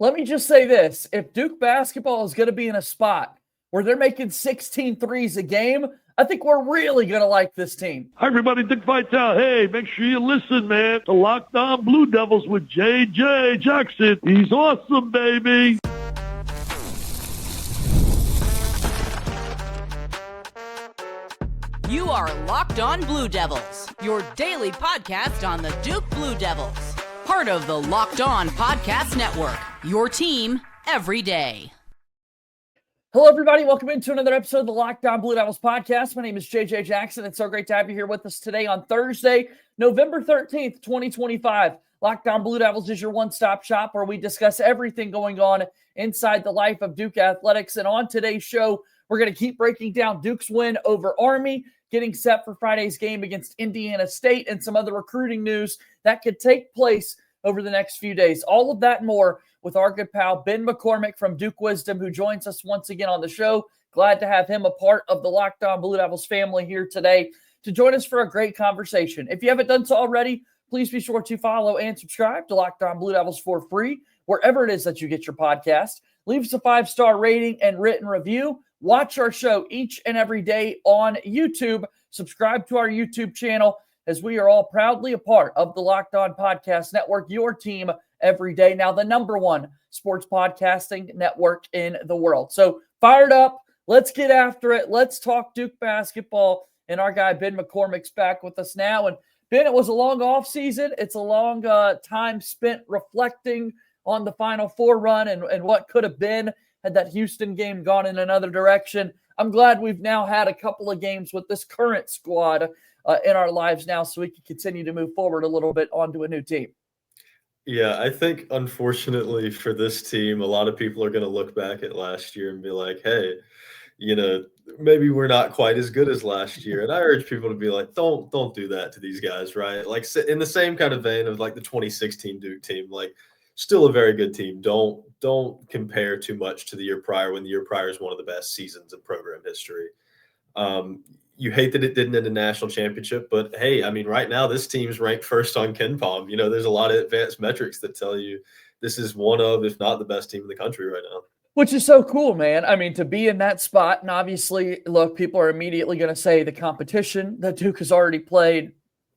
Let me just say this. If Duke basketball is going to be in a spot where they're making 16 threes a game, I think we're really going to like this team. Hi, everybody. Dick Vitale. Hey, make sure you listen, man. The Locked On Blue Devils with J.J. Jackson. He's awesome, baby. You are Locked On Blue Devils, your daily podcast on the Duke Blue Devils. Part of the Locked On Podcast Network, your team every day. Hello, everybody. Welcome into another episode of the Locked On Blue Devils podcast. My name is J.J. Jackson. It's so great to have you here with us today on Thursday, November 13th, 2025. Locked On Blue Devils is your one-stop shop where we discuss everything going on inside the life of Duke athletics. And on today's show, we're going to keep breaking down Duke's win over Army, getting set for Friday's game against Indiana State, and some other recruiting news that could take place over the next few days. All of that and more with our good pal, Ben McCormick from Duke Wisdom, who joins us once again on the show. Glad to have him a part of the Locked On Blue Devils family here today to join us for a great conversation. If you haven't done so already, please be sure to follow and subscribe to Locked On Blue Devils for free, wherever it is that you get your podcast. Leave us a 5-star rating and written review. Watch our show each and every day on YouTube. Subscribe to our YouTube channel as we are all proudly a part of the Locked On Podcast Network, your team every day. Now, the number one sports podcasting network in the world. So fired up. Let's get after it. Let's talk Duke basketball. And our guy, Ben McCormick's back with us now. And Ben, it was a long off season. It's a long time spent reflecting on the Final Four run and what could have been had that Houston game gone in another direction. I'm glad we've now had a couple of games with this current squad in our lives now so we can continue to move forward a little bit onto a new team. Yeah, I think unfortunately for this team, a lot of people are going to look back at last year and be like, hey, maybe we're not quite as good as last year. And I urge people to be like, don't do that to these guys, right? Like in the same kind of vein of like the 2016 Duke team, like still a very good team. Don't compare too much to the year prior when the year prior is one of the best seasons in program history. You hate that it didn't end a national championship, but hey, I mean, right now this team's ranked first on KenPom. There's a lot of advanced metrics that tell you this is one of, if not the best team in the country right now. Which is so cool, man. I mean, to be in that spot, and obviously, look, people are immediately going to say the competition that Duke has already played,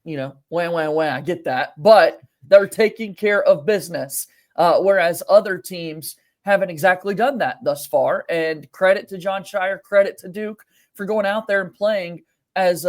I get that. But they're taking care of business, whereas other teams haven't exactly done that thus far. And credit to Jon Scheyer, credit to Duke for going out there and playing as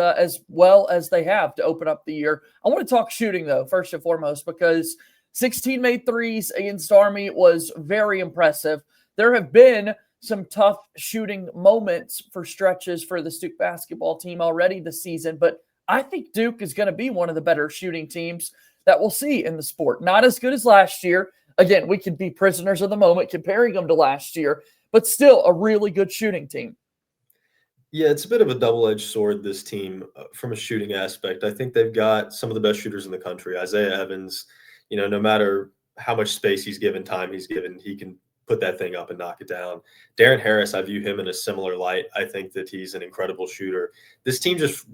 well as they have to open up the year. I want to talk shooting, though, first and foremost, because 16 made threes against Army was very impressive. There have been some tough shooting moments for stretches for the Duke basketball team already this season, but I think Duke is going to be one of the better shooting teams that we'll see in the sport. Not as good as last year. Again, we could be prisoners of the moment comparing them to last year, but still a really good shooting team. Yeah, it's a bit of a double-edged sword, this team, from a shooting aspect. I think they've got some of the best shooters in the country. Isaiah Evans, no matter how much space he's given, time he's given, he can put that thing up and knock it down. Darren Harris, I view him in a similar light. I think that he's an incredible shooter. This team just,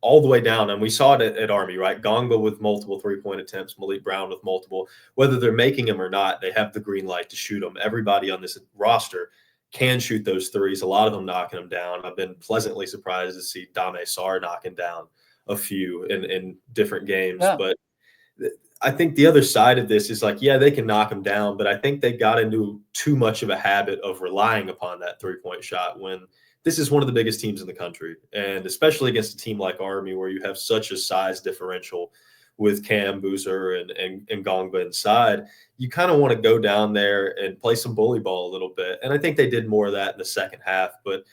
all the way down, and we saw it at Army, right? Ngongba with multiple three-point attempts, Malik Brown with multiple. Whether they're making them or not, they have the green light to shoot them. Everybody on this roster can shoot those threes, a lot of them knocking them down. I've been pleasantly surprised to see Dame Sarr knocking down a few in different games. Yeah. But I think the other side of this is like, yeah, they can knock them down, but I think they got into too much of a habit of relying upon that three-point shot when this is one of the biggest teams in the country. And especially against a team like Army where you have such a size differential with Cam, Boozer, and Ngongba inside, you kind of want to go down there and play some bully ball a little bit. And I think they did more of that in the second half, but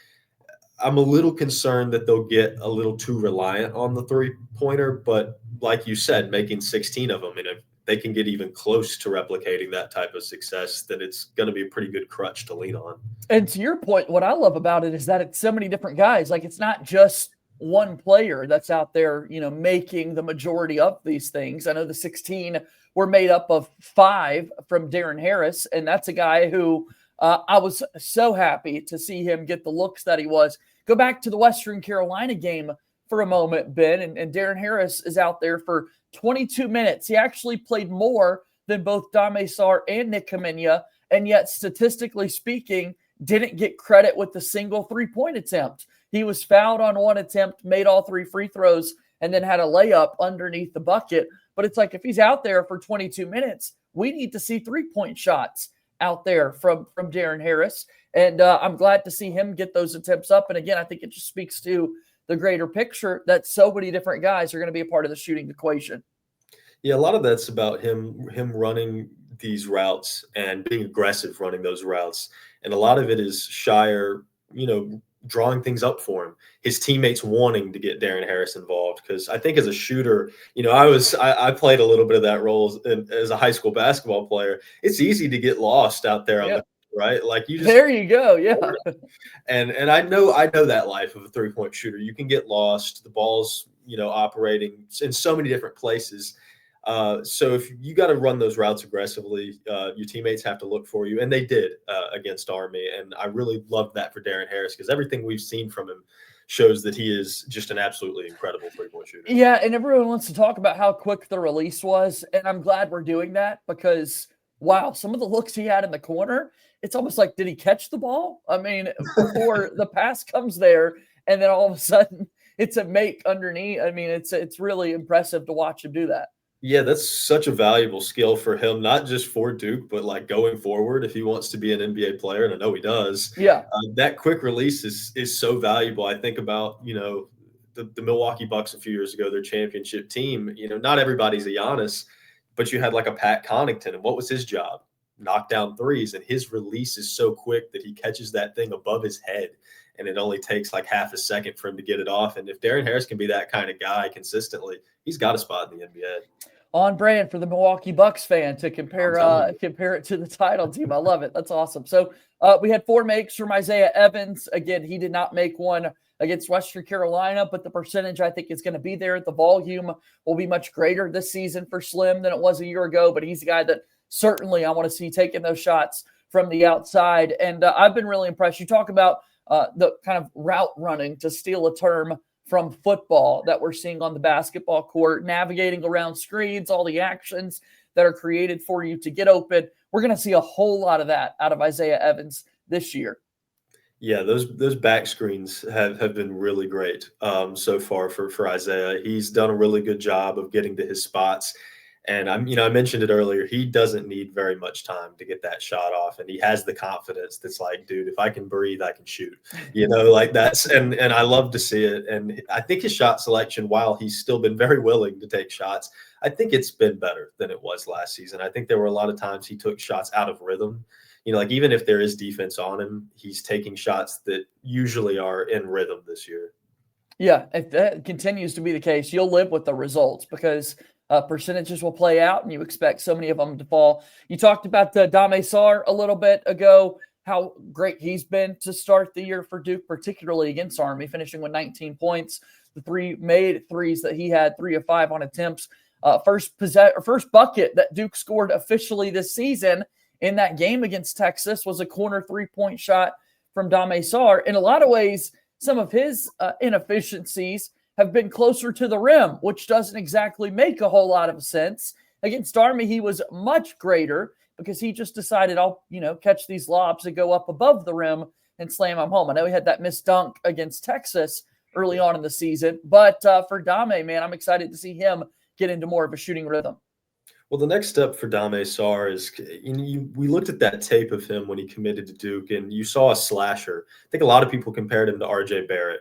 I'm a little concerned that they'll get a little too reliant on the three-pointer. But like you said, making 16 of them, and if they can get even close to replicating that type of success, then it's going to be a pretty good crutch to lean on. And to your point, what I love about it is that it's so many different guys. Like, it's not just one player that's out there, making the majority of these things. I know the 16 were made up of 5 from Darren Harris, and that's a guy who I was so happy to see him get the looks that he was. Go back to the Western Carolina game for a moment, Ben, and Darren Harris is out there for 22 minutes. He actually played more than both Dame Sarr and Nick Kamenya, and yet statistically speaking, didn't get credit with the single 3-point attempt. He was fouled on one attempt, made all 3 free throws, and then had a layup underneath the bucket. But it's like if he's out there for 22 minutes, we need to see 3-point shots out there from Darren Harris. And I'm glad to see him get those attempts up. And again, I think it just speaks to the greater picture that so many different guys are going to be a part of the shooting equation. Yeah, a lot of that's about him running these routes and being aggressive running those routes. And a lot of it is Scheyer, drawing things up for him. His teammates wanting to get Darren Harris involved, because I think as a shooter, I played a little bit of that role as a high school basketball player. It's easy to get lost out there on the right? Like you just there you go, yeah. And I know that life of a 3-point shooter. You can get lost. The ball's operating in so many different places. So if you got to run those routes aggressively, your teammates have to look for you, and they did against Army. And I really loved that for Darren Harris, because everything we've seen from him shows that he is just an absolutely incredible 3-point shooter. Yeah, and everyone wants to talk about how quick the release was, and I'm glad we're doing that, because wow, some of the looks he had in the corner, it's almost like, did he catch the ball? I mean, before the pass comes there, and then all of a sudden it's a make underneath. I mean, it's really impressive to watch him do that. Yeah, that's such a valuable skill for him, not just for Duke, but like going forward, if he wants to be an NBA player, and I know he does. Yeah, that quick release is so valuable. I think about the Milwaukee Bucks a few years ago, their championship team. Not everybody's a Giannis, but you had like a Pat Connaughton, and what was his job? Knock down threes, and his release is so quick that he catches that thing above his head, and it only takes like half a second for him to get it off. And if Darren Harris can be that kind of guy consistently, he's got a spot in the NBA. On brand for the Milwaukee Bucks fan to compare it to the title team. I love it. That's awesome. So we had 4 makes from Isaiah Evans. Again, he did not make one against Western Carolina, but the percentage I think is going to be there. The volume will be much greater this season for Slim than it was a year ago, but he's a guy that certainly I want to see taking those shots from the outside. And I've been really impressed. You talk about the kind of route running, to steal a term from football, that we're seeing on the basketball court, navigating around screens, all the actions that are created for you to get open. We're going to see a whole lot of that out of Isaiah Evans this year. Yeah, those back screens have been really great so far for Isaiah. He's done a really good job of getting to his spots. And I mentioned it earlier, he doesn't need very much time to get that shot off. And he has the confidence that's like, dude, if I can breathe, I can shoot, like that's, and I love to see it. And I think his shot selection, while he's still been very willing to take shots, I think it's been better than it was last season. I think there were a lot of times he took shots out of rhythm. Like even if there is defense on him, he's taking shots that usually are in rhythm this year. Yeah, if that continues to be the case, you'll live with the results, because percentages will play out, and you expect so many of them to fall. You talked about Dame Sarr a little bit ago, how great he's been to start the year for Duke, particularly against Army, finishing with 19 points. The 3 made threes that he had, 3 of 5 on attempts. First bucket that Duke scored officially this season in that game against Texas was a corner 3-point shot from Dame Sarr. In a lot of ways, some of his inefficiencies have been closer to the rim, which doesn't exactly make a whole lot of sense. Against Army, he was much greater, because he just decided, I'll catch these lobs and go up above the rim and slam them home. I know he had that missed dunk against Texas early on in the season, but for Dame, man, I'm excited to see him get into more of a shooting rhythm. Well, the next step for Dame Sarr is, we looked at that tape of him when he committed to Duke, and you saw a slasher. I think a lot of people compared him to RJ Barrett.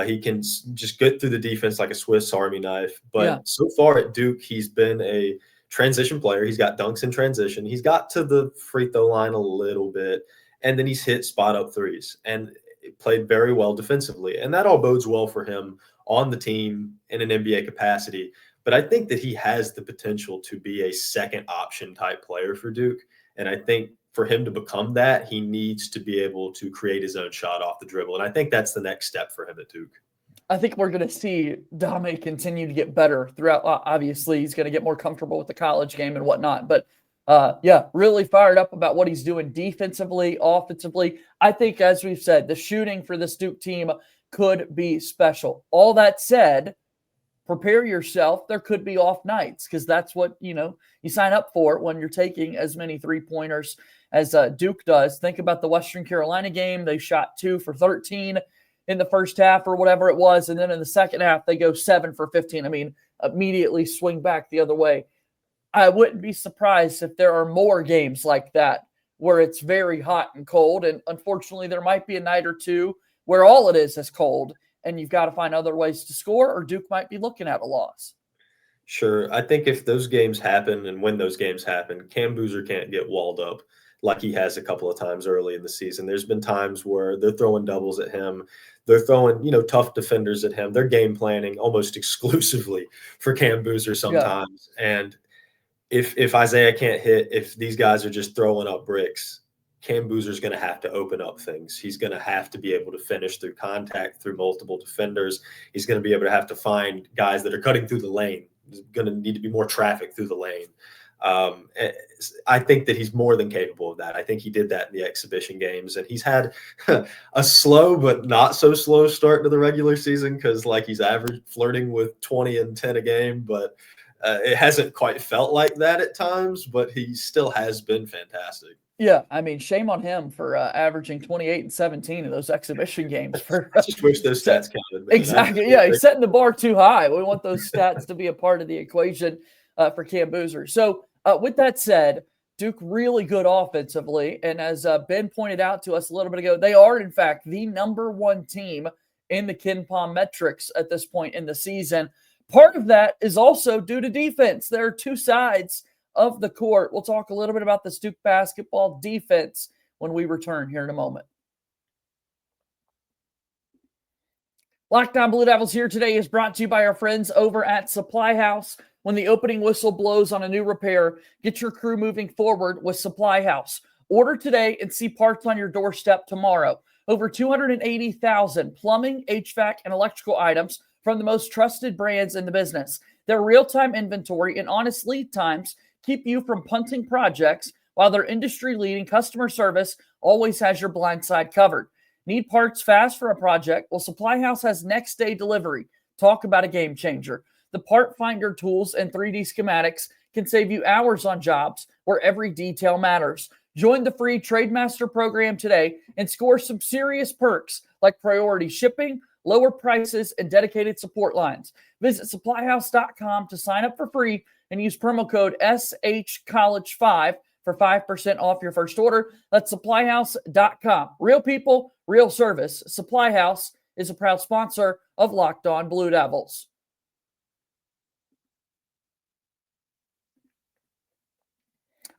He can just get through the defense like a Swiss Army knife. But so far at Duke, he's been a transition player. He's got dunks in transition. He's got to the free throw line a little bit, and then he's hit spot-up threes and played very well defensively. And that all bodes well for him on the team in an NBA capacity. But I think that he has the potential to be a second option type player for Duke. And I think for him to become that, he needs to be able to create his own shot off the dribble. And I think that's the next step for him at Duke. I think we're going to see Dame continue to get better throughout. Obviously, he's going to get more comfortable with the college game and whatnot. But really fired up about what he's doing defensively, offensively. I think, as we've said, the shooting for this Duke team could be special. All that said, prepare yourself. There could be off nights because that's what, you sign up for when you're taking as many three-pointers as Duke does. Think about the Western Carolina game. They shot 2 for 13 in the first half or whatever it was, and then in the second half, they go 7 for 15. I mean, immediately swing back the other way. I wouldn't be surprised if there are more games like that where it's very hot and cold, and unfortunately, there might be a night or two where all it is cold, and you've got to find other ways to score, or Duke might be looking at a loss. Sure. I think if those games happen and when those games happen, Cam Boozer can't get walled up like he has a couple of times early in the season. There's been times where they're throwing doubles at him. They're throwing, tough defenders at him. They're game planning almost exclusively for Cam Boozer sometimes. Yeah. And if Isaiah can't hit, if these guys are just throwing up bricks, Cam Boozer's going to have to open up things. He's going to have to be able to finish through contact, through multiple defenders. He's going to be able to have to find guys that are cutting through the lane. There's going to need to be more traffic through the lane. I think that he's more than capable of that. I think he did that in the exhibition games, and he's had a slow but not so slow start to the regular season because, he's flirting with 20 and 10 a game, but it hasn't quite felt like that at times, but he still has been fantastic. Yeah, I mean, shame on him for averaging 28 and 17 in those exhibition games. I just wish those stats counted. Man. Exactly. Yeah, he's setting the bar too high. We want those stats to be a part of the equation for Cam Boozer. So with that said, Duke really good offensively. And as Ben pointed out to us a little bit ago, they are, in fact, the number 1 team in the KenPom metrics at this point in the season. Part of that is also due to defense. There are 2 sides of the court. We'll talk a little bit about this Duke basketball defense when we return here in a moment. Locked On Blue Devils here today is brought to you by our friends over at Supply House. When the opening whistle blows on a new repair, get your crew moving forward with Supply House. Order today and see parts on your doorstep tomorrow. Over 280,000 plumbing, HVAC, and electrical items from the most trusted brands in the business. Their real-time inventory and honest lead times keep you from punting projects, while their industry-leading customer service always has your blind side covered. Need parts fast for a project? Well, Supply House has next-day delivery. Talk about a game changer. The Part Finder tools and 3D schematics can save you hours on jobs where every detail matters. Join the free Trademaster program today and score some serious perks like priority shipping, lower prices, and dedicated support lines. Visit supplyhouse.com to sign up for free and use promo code SHCollege5 for 5% off your first order. That's supplyhouse.com. Real people, real service. Supply House is a proud sponsor of Locked On Blue Devils.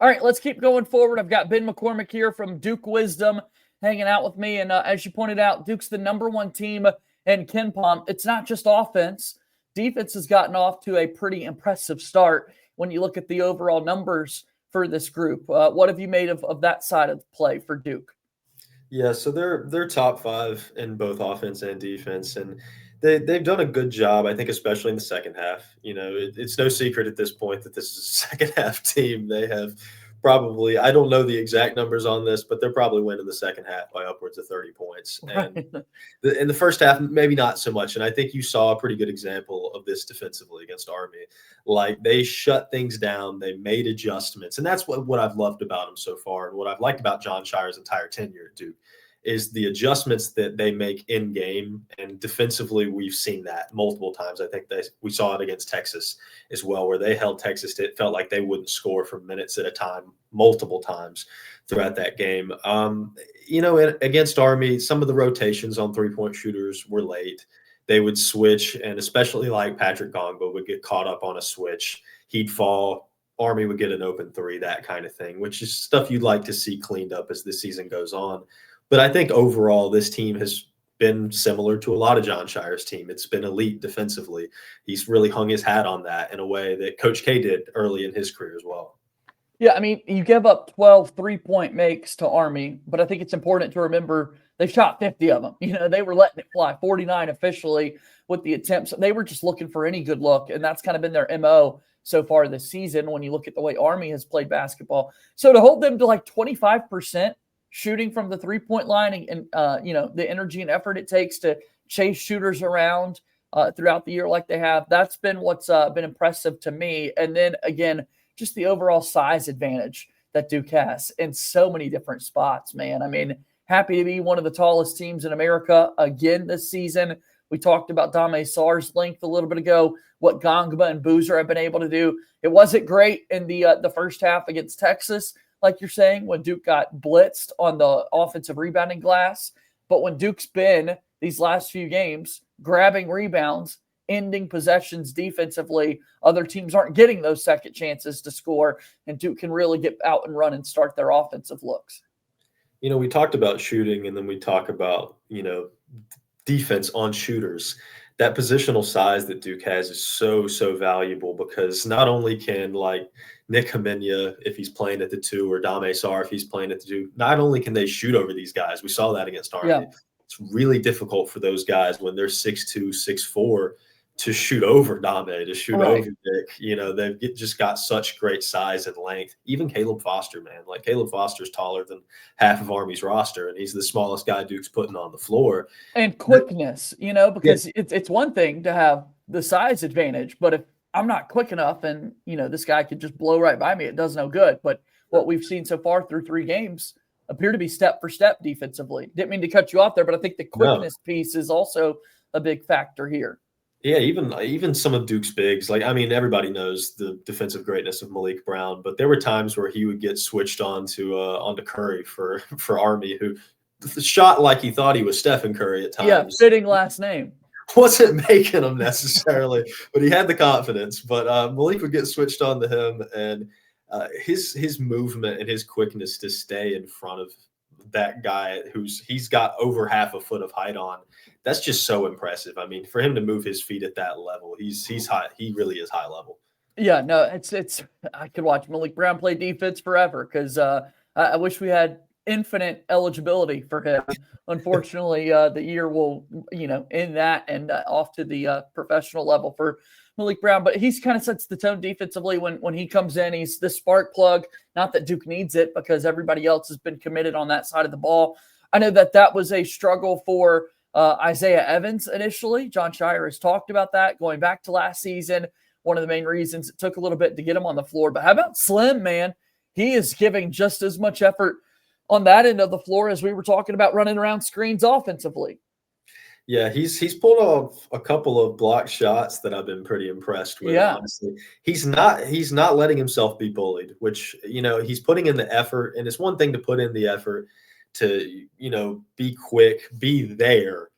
All right, let's keep going forward. I've got Ben McCormick here from Duke Wisdom hanging out with me. And as you pointed out, Duke's the number 1 team in KenPom. It's not just offense. Defense has gotten off to a pretty impressive start when you look at the overall numbers for this group. What have you made of that side of the play for Duke? Yeah, so they're top 5 in both offense and defense, and they've done a good job, I think, especially in the second half. It's no secret at this point that this is a second half team. They have probably, I don't know the exact numbers on this, but they're probably winning the second half by upwards of 30 points. And in the first half, maybe not so much. And I think you saw a pretty good example of this defensively against Army. They shut things down. They made adjustments. And that's what I've loved about them so far. And what I've liked about Jon Scheyer's entire tenure at Duke is the adjustments that they make in game. And defensively, we've seen that multiple times. I think we saw it against Texas as well, where they held Texas. It felt like they wouldn't score for minutes at a time, multiple times throughout that game. Against Army, some of the rotations on three-point shooters were late. They would switch, and especially Patrick Ngongba would get caught up on a switch. He'd fall. Army would get an open 3, that kind of thing, which is stuff you'd like to see cleaned up as the season goes on. But I think overall, this team has been similar to a lot of Jon Scheyer's team. It's been elite defensively. He's really hung his hat on that in a way that Coach K did early in his career as well. Yeah, I mean, you give up 12 three-point makes to Army, but I think it's important to remember they shot 50 of them. They were letting it fly, 49 officially with the attempts. They were just looking for any good look, and that's kind of been their MO so far this season when you look at the way Army has played basketball. So to hold them to 25% shooting from the three-point line and the energy and effort it takes to chase shooters around throughout the year like they have. That's been what's been impressive to me. And then again, just the overall size advantage that Duke has in so many different spots, man. I mean, happy to be one of the tallest teams in America again this season. We talked about Dame Sarr's length a little bit ago, what Ngongba and Boozer have been able to do. It wasn't great in the first half against Texas, like you're saying, when Duke got blitzed on the offensive rebounding glass. But when Duke's been these last few games grabbing rebounds, ending possessions defensively, other teams aren't getting those second chances to score, and Duke can really get out and run and start their offensive looks. You know, we talked about shooting, and then we talk about, defense on shooters. That positional size that Duke has is so valuable, because not only can Nick Hamenya, if he's playing at the 2, or Dame Sarr, if he's playing at the 2, not only can they shoot over these guys. We saw that against Army. Yeah. It's really difficult for those guys when they're 6'2", 6'4", to shoot over Dame, to shoot over Nick. They've just got such great size and length. Even Caleb Foster, man. Caleb Foster's taller than half of Army's roster, and he's the smallest guy Duke's putting on the floor. And quickness, because it's one thing to have the size advantage, but if I'm not quick enough and, this guy could just blow right by me, it does no good. But what we've seen so far through 3 games appear to be step for step defensively. Didn't mean to cut you off there, but I think the quickness piece is also a big factor here. Yeah, even some of Duke's bigs, everybody knows the defensive greatness of Malik Brown, but there were times where he would get switched onto Curry for Army, who shot like he thought he was Stephen Curry at times. Yeah, fitting last name. Wasn't making him necessarily, but he had the confidence. But Malik would get switched on to him, and his movement and his quickness to stay in front of that guy he's got over half a foot of height on. That's just so impressive. I mean, for him to move his feet at that level, he's high. He really is high level. Yeah, no, it's I could watch Malik Brown play defense forever, because I wish we had infinite eligibility for him. Unfortunately, the year will end that and off to the professional level for Malik Brown. But he's kind of sets the tone defensively when he comes in. He's the spark plug. Not that Duke needs it, because everybody else has been committed on that side of the ball. I know that was a struggle for Isaiah Evans initially. Jon Scheyer has talked about that going back to last season. One of the main reasons it took a little bit to get him on the floor. But how about Slim, man? He is giving just as much effort on that end of the floor as we were talking about running around screens offensively. Yeah, he's pulled off a couple of blocked shots that I've been pretty impressed with. Yeah. Honestly, he's not letting himself be bullied, which he's putting in the effort, and it's one thing to put in the effort to be quick, be there,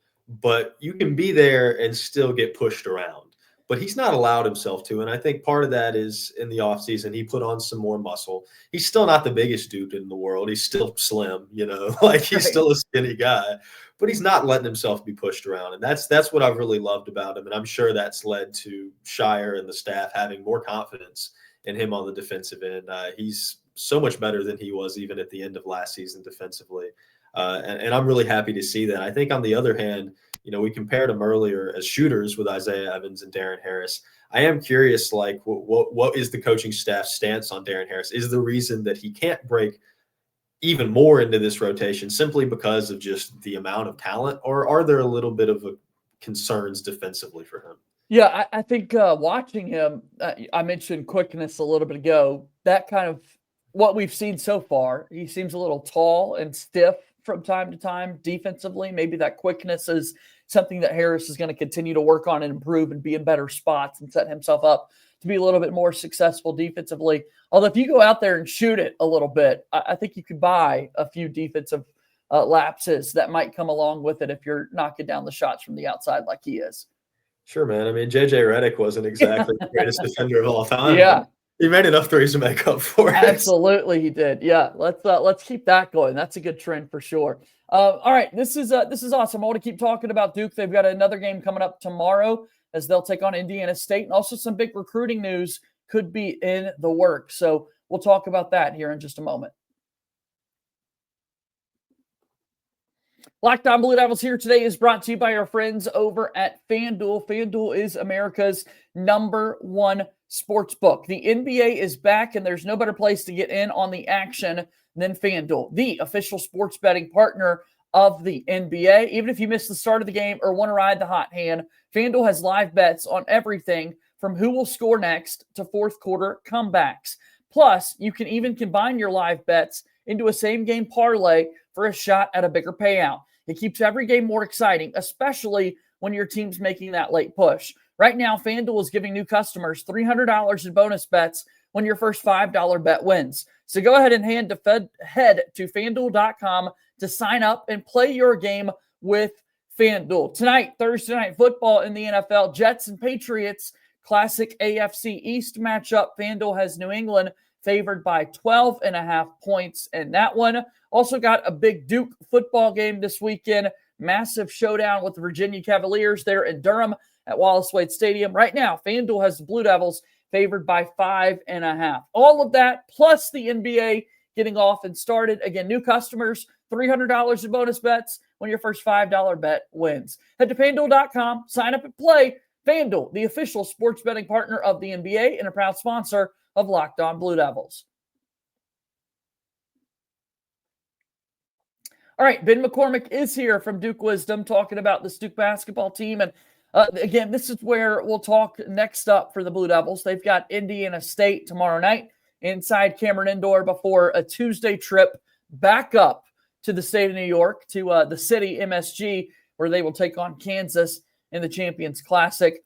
but you can be there and still get pushed around. But he's not allowed himself to, and I think part of that is in the offseason he put on some more muscle. He's still not the biggest dude in the world. He's still slim, he's still a skinny guy, but he's not letting himself be pushed around, and that's what I've really loved about him, and I'm sure that's led to Scheyer and the staff having more confidence in him on the defensive end. He's so much better than he was even at the end of last season defensively, and I'm really happy to see that. I think on the other hand, we compared him earlier as shooters with Isaiah Evans and Darren Harris. I am curious, what is the coaching staff's stance on Darren Harris? Is the reason that he can't break even more into this rotation simply because of just the amount of talent, or are there a little bit of concerns defensively for him? Yeah, I think watching him, I mentioned quickness a little bit ago. That kind of what we've seen so far, he seems a little tall and stiff from time to time defensively. Maybe that quickness is something that Harris is going to continue to work on and improve and be in better spots and set himself up to be a little bit more successful defensively. Although if you go out there and shoot it a little bit, I think you could buy a few defensive lapses that might come along with it if you're knocking down the shots from the outside like he is. Sure, man. I mean, JJ Redick wasn't exactly the greatest defender of all time. Yeah. He made enough threes to make up for it. Absolutely, he did. Yeah, let's keep that going. That's a good trend for sure. All right, this is awesome. I want to keep talking about Duke. They've got another game coming up tomorrow as they'll take on Indiana State, and also some big recruiting news could be in the works. So we'll talk about that here in just a moment. Locked On Blue Devils here today is brought to you by our friends over at FanDuel. FanDuel is America's #1 sports book. The NBA is back, and there's no better place to get in on the action than FanDuel, the official sports betting partner of the NBA. Even if you missed the start of the game or want to ride the hot hand, FanDuel has live bets on everything from who will score next to fourth quarter comebacks. Plus, you can even combine your live bets into a same-game parlay for a shot at a bigger payout. It keeps every game more exciting, especially when your team's making that late push. Right now, FanDuel is giving new customers $300 in bonus bets when your first $5 bet wins. So go ahead and head to FanDuel.com to sign up and play your game with FanDuel. Tonight, Thursday Night Football in the NFL, Jets and Patriots, classic AFC East matchup. FanDuel has New England favored by 12.5 points in that one. Also got a big Duke football game this weekend. Massive showdown with the Virginia Cavaliers there in Durham at Wallace-Wade Stadium. Right now, FanDuel has the Blue Devils favored by 5.5. All of that, plus the NBA getting off and started. Again, new customers, $300 in bonus bets when your first $5 bet wins. Head to FanDuel.com, sign up and play. FanDuel, the official sports betting partner of the NBA and a proud sponsor of Locked On Blue Devils. All right, Ben McCormick is here from Duke Wisdom talking about this Duke basketball team. And again, this is where we'll talk next up for the Blue Devils. They've got Indiana State tomorrow night inside Cameron Indoor before a Tuesday trip back up to the state of New York, to the city MSG, where they will take on Kansas in the Champions Classic.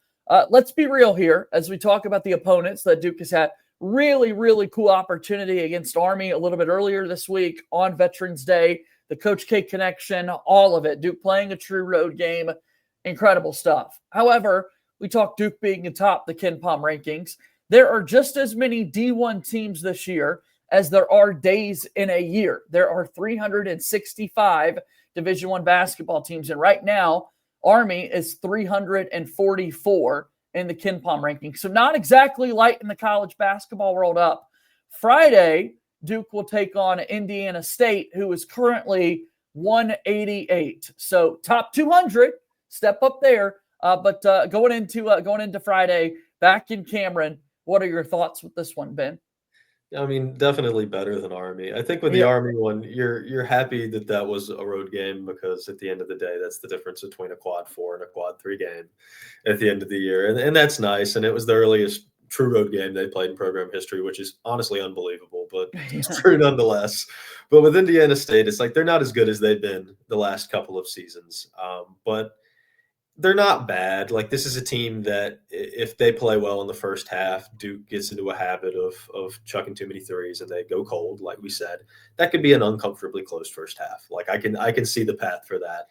Let's be real here as we talk about the opponents that Duke has had. Really, really cool opportunity against Army a little bit earlier this week on Veterans Day. The Coach K connection, all of it. Duke playing a true road game. Incredible stuff. However, we talk Duke being atop the KenPom rankings. There are just as many D1 teams this year as there are days in a year. There are 365 Division I basketball teams. And right now, Army is 344 in the KenPom rankings. So not exactly lighting the college basketball world up. Friday, Duke will take on Indiana State, who is currently 188. So top 200, step up there. But going into Friday, back in Cameron, what are your thoughts with this one, Ben? I mean, definitely better than Army. I think with the Army one, you're happy that was a road game because at the end of the day, that's the difference between a quad 4 and a quad 3 game at the end of the year. And that's nice. And it was the earliest true road game they played in program history, which is honestly unbelievable, but it's true nonetheless. But with Indiana State, it's like they're not as good as they've been the last couple of seasons. But they're not bad. Like, this is a team that if they play well in the first half, Duke gets into a habit of chucking too many threes and they go cold, like we said. That could be an uncomfortably close first half. Like, I can see the path for that.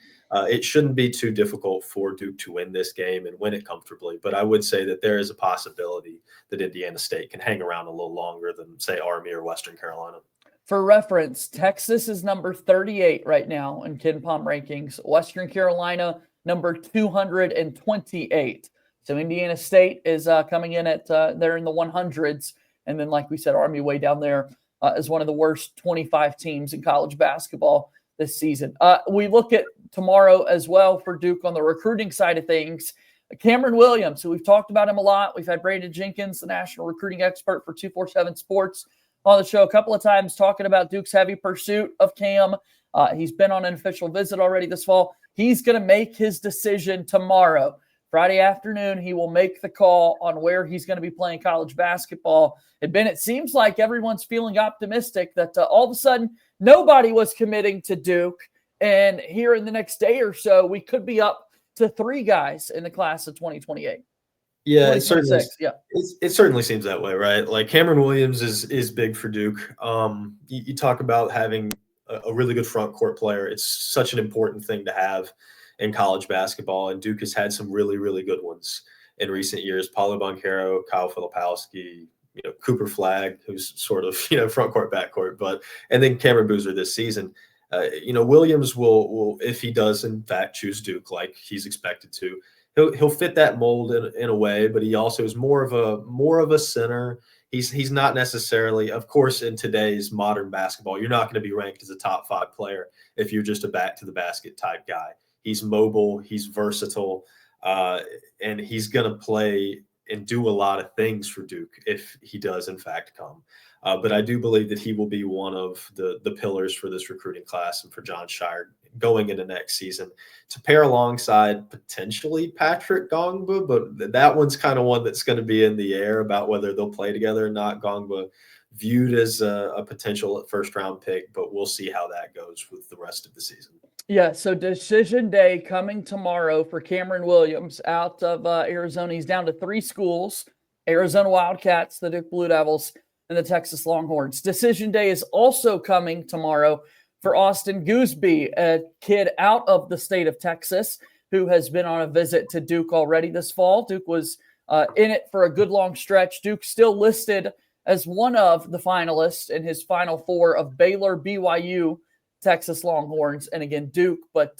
It shouldn't be too difficult for Duke to win this game and win it comfortably. But I would say that there is a possibility that Indiana State can hang around a little longer than, say, Army or Western Carolina. For reference, Texas is number 38 right now in KenPom rankings. Western Carolina, number 228. So Indiana State is coming in at they're in the 100s. And then, like we said, Army way down there is one of the worst 25 teams in college basketball this season. We look at tomorrow as well for Duke on the recruiting side of things. Cameron Williams, who we've talked about him a lot. We've had Brandon Jenkins, the national recruiting expert for 247 Sports, on the show a couple of times talking about Duke's heavy pursuit of Cam. He's been on an official visit already this fall. He's going to make his decision tomorrow. Friday afternoon, he will make the call on where he's going to be playing college basketball. And Ben, it seems like everyone's feeling optimistic that all of a sudden nobody was committing to Duke. And here in the next day or so, we could be up to 3 guys in the class of 2028. Yeah, it certainly seems that way, right? Like, Cameron Williams is big for Duke. You talk about having a really good front court player. It's such an important thing to have in college basketball, and Duke has had some really, really good ones in recent years. Paulo Banchero, Kyle Filipowski, Cooper Flagg, who's sort of front court, back court, and then Cameron Boozer this season. Williams will, if he does in fact choose Duke like he's expected to, he'll fit that mold in a way, but he also is more of a center. He's not necessarily, of course, in today's modern basketball, you're not going to be ranked as a top 5 player if you're just a back to the basket type guy. He's mobile, he's versatile, and he's going to play and do a lot of things for Duke if he does in fact come. But I do believe that he will be one of the pillars for this recruiting class and for Jon Scheyer going into next season to pair alongside potentially Patrick Ngongba, but that one's kind of one that's going to be in the air about whether they'll play together or not. Ngongba viewed as a potential first-round pick, but we'll see how that goes with the rest of the season. Yeah, so decision day coming tomorrow for Cameron Williams out of Arizona. He's down to 3 schools: Arizona Wildcats, the Duke Blue Devils, and the Texas Longhorns. Decision day is also coming tomorrow for Austin Gooseby, a kid out of the state of Texas who has been on a visit to Duke already this fall. Duke was in it for a good long stretch. Duke still listed as one of the finalists in his Final Four of Baylor, BYU, Texas Longhorns, and again, Duke. But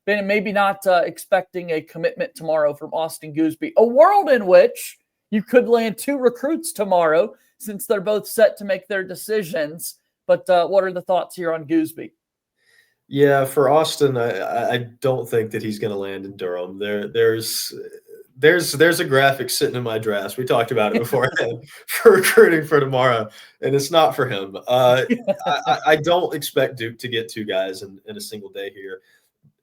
Ben, maybe not expecting a commitment tomorrow from Austin Gooseby. A world in which you could land 2 recruits tomorrow since they're both set to make their decisions. But what are the thoughts here on Gooseby? Yeah, for Austin, I don't think that he's going to land in Durham. There's a graphic sitting in my drafts. We talked about it beforehand for recruiting for tomorrow, and it's not for him. I don't expect Duke to get 2 guys in a single day here.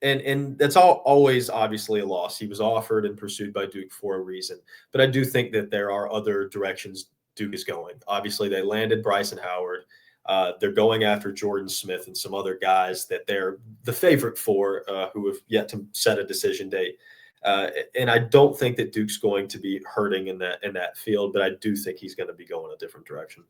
And that's always obviously a loss. He was offered and pursued by Duke for a reason. But I do think that there are other directions Duke is going. Obviously, they landed Bryson Howard. They're going after Jordan Smith and some other guys that they're the favorite for who have yet to set a decision date. And I don't think that Duke's going to be hurting in that field, but I do think he's going to be going a different direction.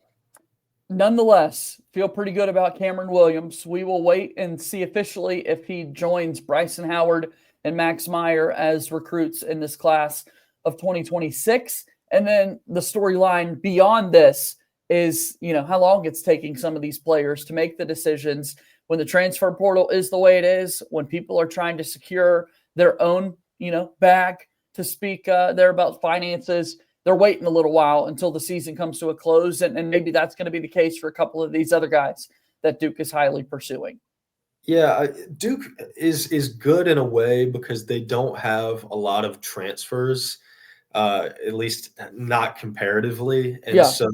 Nonetheless, feel pretty good about Cameron Williams. We will wait and see officially if he joins Bryson Howard and Max Meyer as recruits in this class of 2026. And then the storyline beyond this is, how long it's taking some of these players to make the decisions when the transfer portal is the way it is, when people are trying to secure their own, bag to speak there about finances. They're waiting a little while until the season comes to a close. And maybe that's going to be the case for a couple of these other guys that Duke is highly pursuing. Yeah, Duke is good in a way because they don't have a lot of transfers. At least not comparatively. And so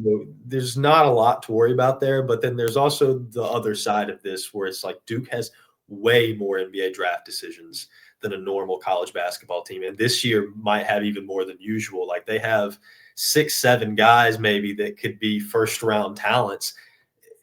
there's not a lot to worry about there. But then there's also the other side of this where it's like Duke has way more NBA draft decisions than a normal college basketball team. And this year might have even more than usual. Like they have 6-7 guys maybe that could be first round talents.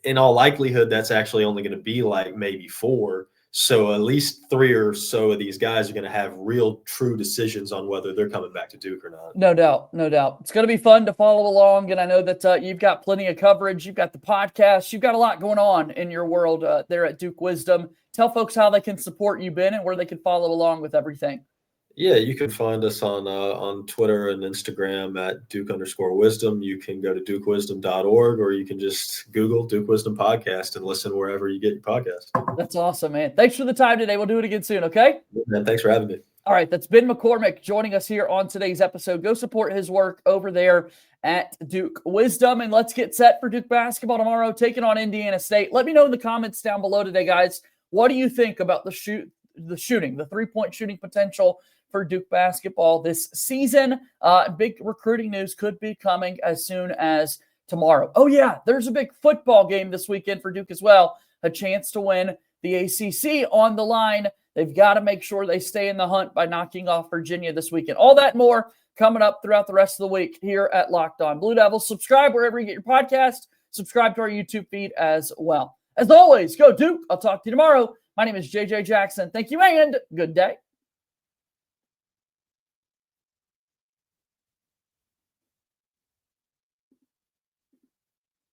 In all likelihood, that's actually only going to be like maybe 4. So at least 3 or so of these guys are going to have real true decisions on whether they're coming back to Duke or not. No doubt. No doubt. It's going to be fun to follow along. And I know that you've got plenty of coverage. You've got the podcast. You've got a lot going on in your world there at Duke Wisdom. Tell folks how they can support you, Ben, and where they can follow along with everything. Yeah, you can find us on Twitter and Instagram at Duke_Wisdom. You can go to DukeWisdom.org, or you can just Google Duke Wisdom Podcast and listen wherever you get your podcast. That's awesome, man. Thanks for the time today. We'll do it again soon, okay? Yeah, man, thanks for having me. All right, that's Ben McCormick joining us here on today's episode. Go support his work over there at Duke Wisdom, and let's get set for Duke basketball tomorrow, taking on Indiana State. Let me know in the comments down below today, guys. What do you think about the shooting, the three-point shooting potential for Duke basketball this season? Big recruiting news could be coming as soon as tomorrow. Oh, yeah, there's a big football game this weekend for Duke as well. A chance to win the ACC on the line. They've got to make sure they stay in the hunt by knocking off Virginia this weekend. All that and more coming up throughout the rest of the week here at Locked On Blue Devils. Subscribe wherever you get your podcast. Subscribe to our YouTube feed as well. As always, go Duke. I'll talk to you tomorrow. My name is JJ Jackson. Thank you and good day.